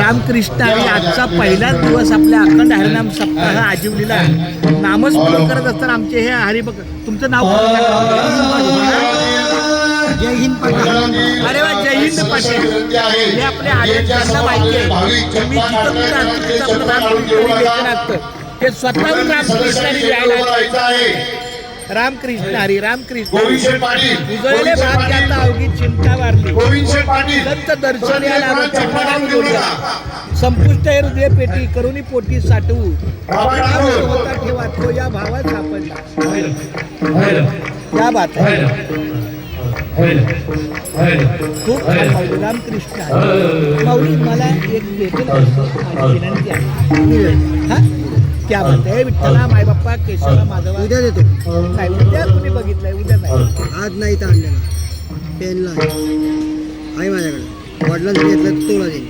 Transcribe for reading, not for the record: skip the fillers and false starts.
रामकृष्ण आणि आजचा पहिलाच दिवस आपल्या अखंड हरिनाम सप्ताह आजीवलीला नामस्मरण करत असताना आमचे हे हरिभक्त. तुमचं नाव जय हिंद पाटील. अरे वा, जय हिंद पाटील. हे आपले आले त्यांना माहिती आहे तुम्ही जिथं कुठं असतो तिथं आपलं रामकृष्ण असतं. ते स्वतःहून रामकृष्णाने द्यायला रामकृष्ण हरी रामकृष्ण उजळले भात याचा अवघी चिंता वारली संत दर्शन याला संपुष्ट हृदय पेटी करुणी पोटी साठवू होता ठेवा तो या भावात सापडला. क्या बात आहे. खूप माऊली रामकृष्ण माऊली मला एक भेटेल विनंती आहे. क्या म्हणते विठ्ठला माय बाप्पा केशवला माधवा उद्या देतो. नाही उद्या तुम्ही बघितलंय, उद्या नाही. आज नाही तर आणलेला पेनला आहे माझ्याकडे. वडिलांनी घेतलं तोला देईन.